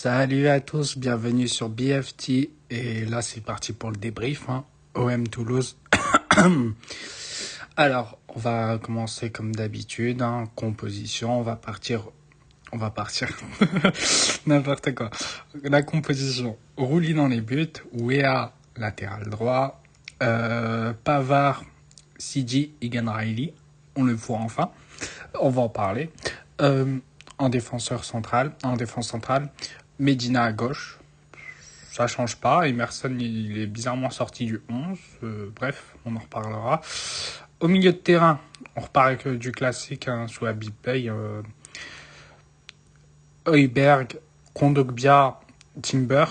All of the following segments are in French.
Salut à tous, bienvenue sur BFT. Et là, c'est parti pour le débrief. OM Toulouse. Alors, on va commencer comme d'habitude. Composition, on va partir n'importe quoi. La composition, Rouli dans les buts, Wea latéral droit, Pavard, Sidi, Egan Riley. On le voit enfin. On va en parler. En défense centrale, Medina à gauche. Ça change pas. Emerson, il est bizarrement sorti du 11. Bref, on en reparlera. Au milieu de terrain, on repart du classique sous Habib Beye. Højbjerg, Kondogbia, Timber.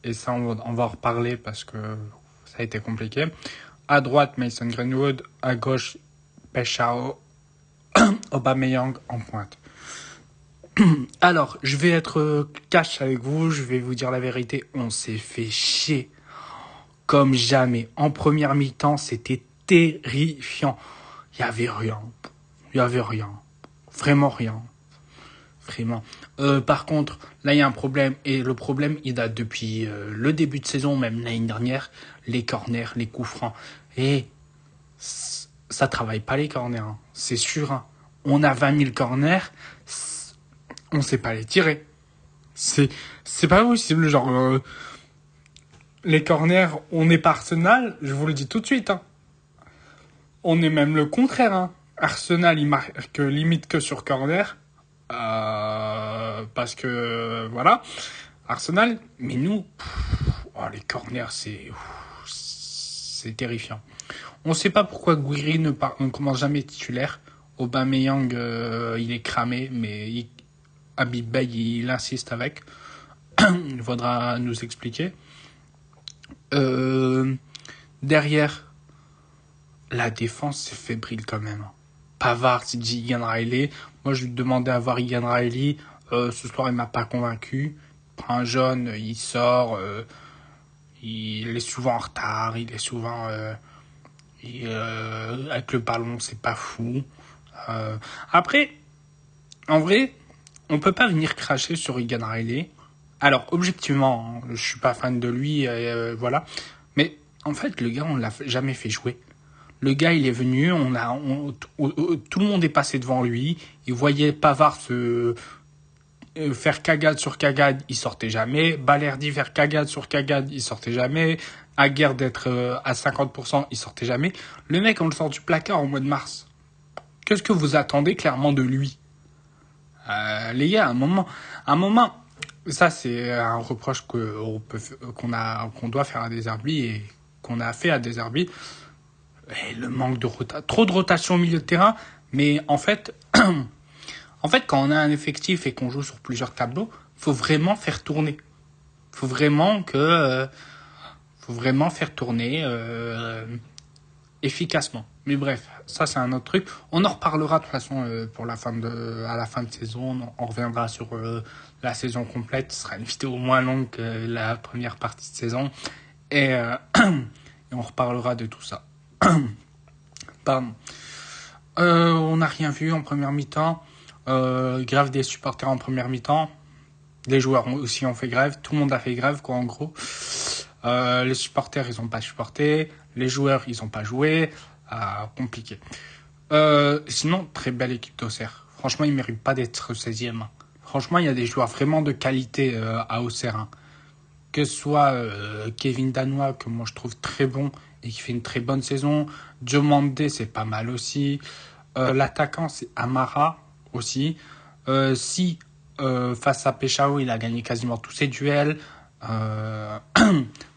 Et ça, on va en reparler parce que ça a été compliqué. À droite, Mason Greenwood. À gauche, Peshao, Aubameyang en pointe. Alors, je vais être cash avec vous, je vais vous dire la vérité, on s'est fait chier comme jamais. En première mi-temps, c'était terrifiant. Il y avait rien. Vraiment rien. Vraiment. Par contre, là, il y a un problème. Et le problème, il date depuis le début de saison, même l'année dernière. Les corners, les coups francs. Et ça travaille pas les corners. C'est sûr. On a 20 000 corners. On sait pas les tirer. C'est pas possible. Genre, les corners, on n'est pas Arsenal. Je vous le dis tout de suite. On est même le contraire. Arsenal, il marque limite que sur corner. Parce que, voilà. Arsenal, mais nous, les corners, c'est terrifiant. On sait pas pourquoi Guiri ne commence jamais titulaire. Aubameyang, il est cramé, mais Habib Beye, il insiste avec. Il faudra nous expliquer. Derrière, la défense, c'est fébrile quand même. Pavard, c'est dit Egan Riley. Moi, je lui demandais à voir Egan Riley. Ce soir, il m'a pas convaincu. Il prend un jaune, il sort. Il est souvent en retard. Il est souvent... avec le ballon, c'est pas fou. Après, en vrai... On peut pas venir cracher sur Egan Riley. Alors, objectivement, je suis pas fan de lui, voilà. Mais, en fait, le gars, on l'a jamais fait jouer. Le gars, il est venu, tout le monde est passé devant lui. Il voyait Pavard se faire cagade sur cagade, il sortait jamais. Balerdi faire cagade sur cagade, il sortait jamais. Aguerd d'être à 50%, il sortait jamais. Le mec, on le sort du placard au mois de mars. Qu'est-ce que vous attendez clairement de lui ? Les gars, à un moment, ça c'est un reproche qu'on doit faire à Deserbi et qu'on a fait à Deserbi. Et le manque de trop de rotation au milieu de terrain, mais en fait, quand on a un effectif et qu'on joue sur plusieurs tableaux, faut vraiment faire tourner. Faut vraiment faire tourner efficacement. Mais bref, ça c'est un autre truc. On en reparlera de toute façon à la fin de saison. On reviendra sur la saison complète. Ce sera une vidéo moins longue que la première partie de saison. Et on reparlera de tout ça. Pardon. On n'a rien vu en première mi-temps. Grève des supporters en première mi-temps. Les joueurs aussi ont fait grève. Tout le monde a fait grève, quoi, en gros. Les supporters, ils n'ont pas supporté. Les joueurs, ils n'ont pas joué. Compliqué. Sinon, très belle équipe d'Auxerre. Franchement, ils ne méritent pas d'être 16e. Franchement, il y a des joueurs vraiment de qualité à Auxerre. Que ce soit Kevin Danois, que moi je trouve très bon et qui fait une très bonne saison. Diomandé, c'est pas mal aussi. L'attaquant, c'est Amara aussi. Face à Peshao, il a gagné quasiment tous ses duels.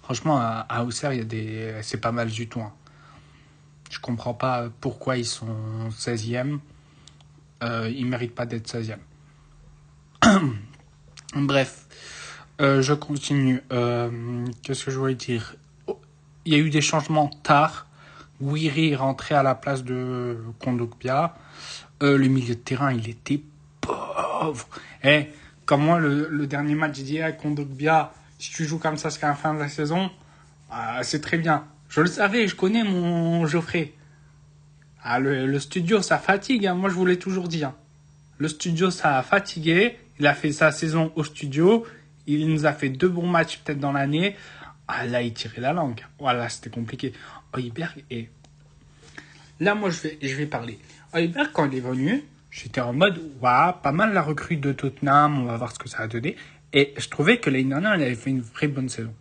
Franchement, à Auxerre, c'est pas mal du tout. Je comprends pas pourquoi ils sont 16e. Ils méritent pas d'être 16e. Bref, je continue. Qu'est-ce que je voulais dire ? Il y a eu des changements tard. Guiri est rentré à la place de Kondogbia. Le milieu de terrain, il était pauvre. Comme moi, le dernier match, j'ai dit à Kondogbia, si tu joues comme ça jusqu'à la fin de la saison, c'est très bien. Je le savais, je connais mon Geoffrey. Le studio, ça fatigue, moi je vous l'ai toujours dit. Le studio, ça a fatigué. Il a fait sa saison au studio. Il nous a fait 2 bons matchs peut-être dans l'année. Ah, là, il tirait la langue. Voilà, c'était compliqué. Højbjerg est... Là, moi, je vais parler. Højbjerg, quand il est venu, j'étais en mode, waouh, pas mal la recrue de Tottenham, on va voir ce que ça va donner. Et je trouvais que l'année dernière, il avait fait une vraie bonne saison.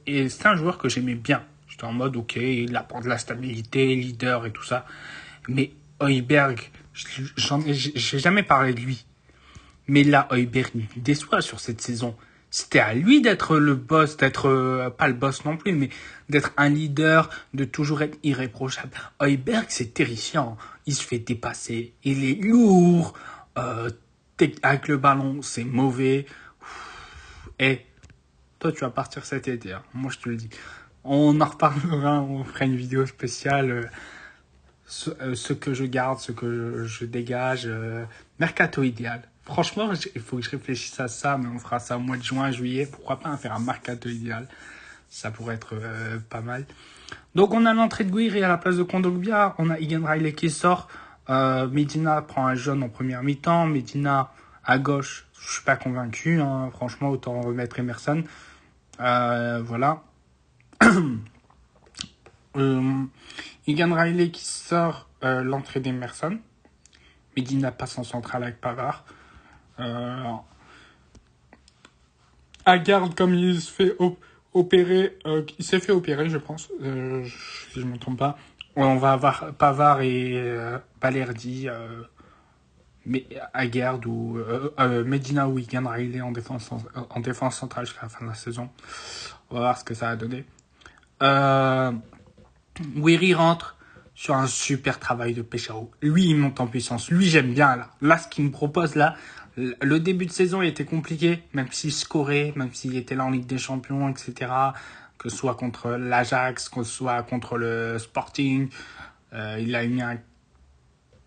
Et c'est un joueur que j'aimais bien. J'étais en mode, ok, il apporte de la stabilité, leader et tout ça. Mais Højbjerg, j'ai jamais parlé de lui. Mais là, Højbjerg il déçoit sur cette saison. C'était à lui d'être le boss, d'être pas le boss non plus, mais d'être un leader, de toujours être irréprochable. Højbjerg, c'est terrifiant. Il se fait dépasser. Il est lourd. Avec le ballon, c'est mauvais. Et toi, tu vas partir cet été. Hein. Moi, je te le dis. On en reparlera. On fera une vidéo spéciale. Ce que je garde, ce que je dégage. Mercato idéal. Franchement, il faut que je réfléchisse à ça, mais on fera ça au mois de juin, juillet. Pourquoi pas faire un mercato idéal? Ça pourrait être pas mal. Donc, on a l'entrée de Guiri à la place de Kondogbia. On a Egan Riley qui sort. Medina prend un jeune en première mi-temps. Medina à gauche, je suis pas convaincu. Hein. Franchement, autant remettre Emerson. Voilà. Egan Riley qui sort l'entrée d'Emerson. Medina passe en centrale avec Pavard. Aguerd, comme il se fait opérer, il s'est fait opérer, je pense, si je ne me trompe pas. On va avoir Pavard et Balerdi, mais Aguerd ou Medina ou Egan Riley en défense centrale jusqu'à la fin de la saison. On va voir ce que ça va donner. Guiri rentre sur un super travail de Peshao. Lui, il monte en puissance. Lui, j'aime bien là. Là, ce qu'il me propose là, le début de saison, il était compliqué, même s'il scorait, même s'il était là en Ligue des Champions, etc. Que ce soit contre l'Ajax, que ce soit contre le Sporting. Il a mis un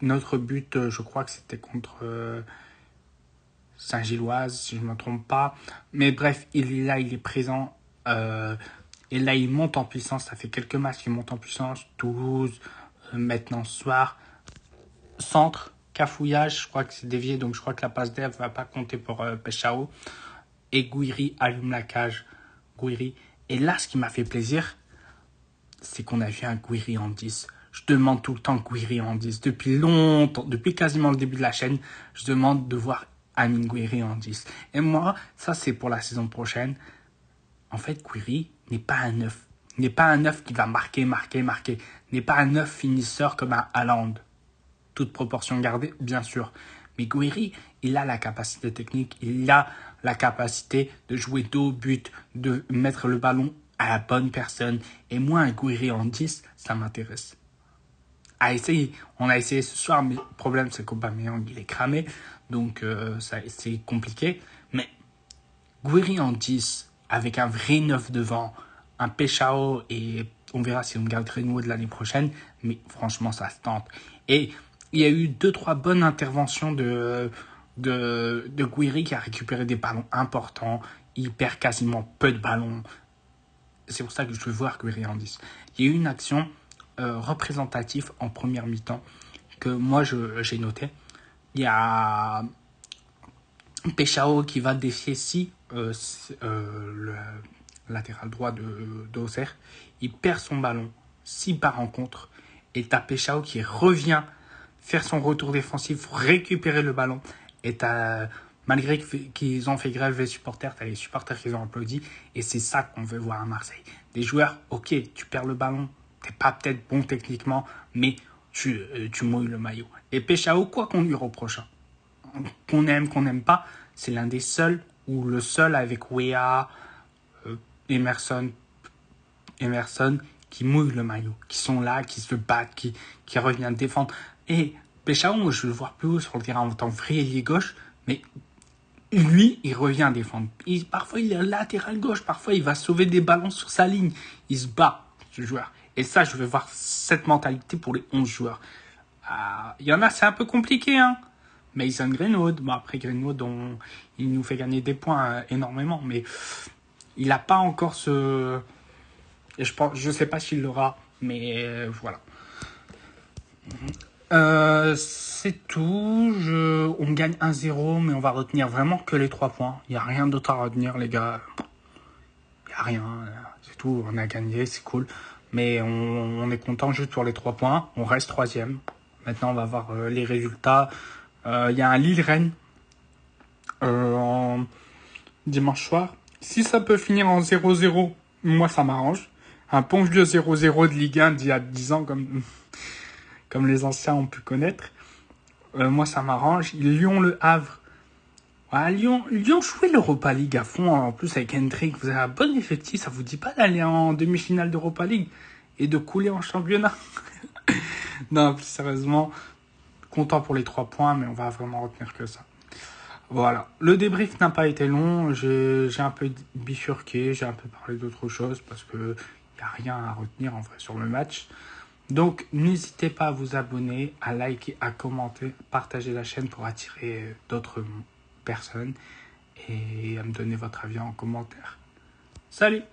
autre but, je crois que c'était contre Saint-Gilloise, si je ne me trompe pas. Mais bref, il est là, il est présent. Et là, il monte en puissance. Ça fait quelques matchs qu'il monte en puissance. Toulouse, maintenant ce soir. Centre, cafouillage, je crois que c'est dévié. Donc, je crois que la passe d'air ne va pas compter pour Peshao. Et Guiri allume la cage. Guiri. Et là, ce qui m'a fait plaisir, c'est qu'on a vu un Guiri en 10. Je demande tout le temps Guiri en 10. Depuis longtemps, depuis quasiment le début de la chaîne, je demande de voir Amine Guiri en 10. Et moi, ça, c'est pour la saison prochaine. En fait, Guiri n'est pas un 9. N'est pas un 9 qui va marquer. N'est pas un 9 finisseur comme un Haaland. Toute proportion gardée, bien sûr. Mais Guiri, il a la capacité technique, il a la capacité de jouer dos au but, de mettre le ballon à la bonne personne. Et moi, un Guiri en 10, ça m'intéresse. On a essayé ce soir, mais le problème, c'est qu'Aubameyang, il est cramé. Donc, c'est compliqué. Mais Guiri en 10, avec un vrai 9 devant, un Peshao, et on verra si on garde Greenwood l'année prochaine, mais franchement, ça se tente. Et il y a eu 2-3 bonnes interventions de Guiri qui a récupéré des ballons importants. Il perd quasiment peu de ballons. C'est pour ça que je veux voir Guiri en 10. Il y a eu une action représentative en première mi-temps que moi j'ai noté. Il y a Peshao qui va défier le latéral droit d'Auxerre. Il perd son ballon 6 par rencontre. Et t'as Peshao qui revient faire son retour défensif, récupérer le ballon. Et malgré qu'ils ont fait grève les supporters, t'as les supporters qui ont applaudi. Et c'est ça qu'on veut voir à Marseille. Des joueurs, ok, tu perds le ballon, t'es pas peut-être bon techniquement, mais tu mouilles le maillot. Et Peshao, quoi qu'on lui reproche, qu'on aime, qu'on n'aime pas, c'est l'un des seuls, ou le seul avec Weah, Emerson, qui mouillent le maillot, qui sont là, qui se battent, qui reviennent défendre. Et Peshao, je le vois plus haut sur le terrain en tant que vrai ailier gauche, mais lui, il revient défendre. Parfois, il est latéral gauche, parfois, il va sauver des ballons sur sa ligne. Il se bat, ce joueur. Et ça, je veux voir cette mentalité pour les 11 joueurs. Il y en a, c'est un peu compliqué, hein. Mason Greenwood, bon après Greenwood, il nous fait gagner des points énormément, mais il n'a pas encore ce... Et je sais pas s'il l'aura, mais voilà. C'est tout. On gagne 1-0, mais on va retenir vraiment que les 3 points. Il n'y a rien d'autre à retenir, les gars. Il n'y a rien. C'est tout. On a gagné, c'est cool. Mais on est content juste pour les 3 points. On reste 3e. Maintenant, on va voir les résultats. Il y a un Lille-Rennes en dimanche soir. Si ça peut finir en 0-0, moi, ça m'arrange. Un bon vieux 0-0 de Ligue 1 d'il y a 10 ans, comme les anciens ont pu connaître. Moi, ça m'arrange. Lyon-Le Havre. Ouais, Lyon jouait l'Europa League à fond. En plus, avec Hendrick, vous avez un bon effectif. Ça vous dit pas d'aller en demi-finale d'Europa League et de couler en championnat? Non, plus sérieusement, content pour les 3 points, mais on va vraiment retenir que ça. Voilà. Le débrief n'a pas été long. J'ai un peu bifurqué. J'ai un peu parlé d'autre chose parce que y a rien à retenir en vrai sur le match. Donc, n'hésitez pas à vous abonner, à liker, à commenter, partager la chaîne pour attirer d'autres personnes et à me donner votre avis en commentaire. Salut!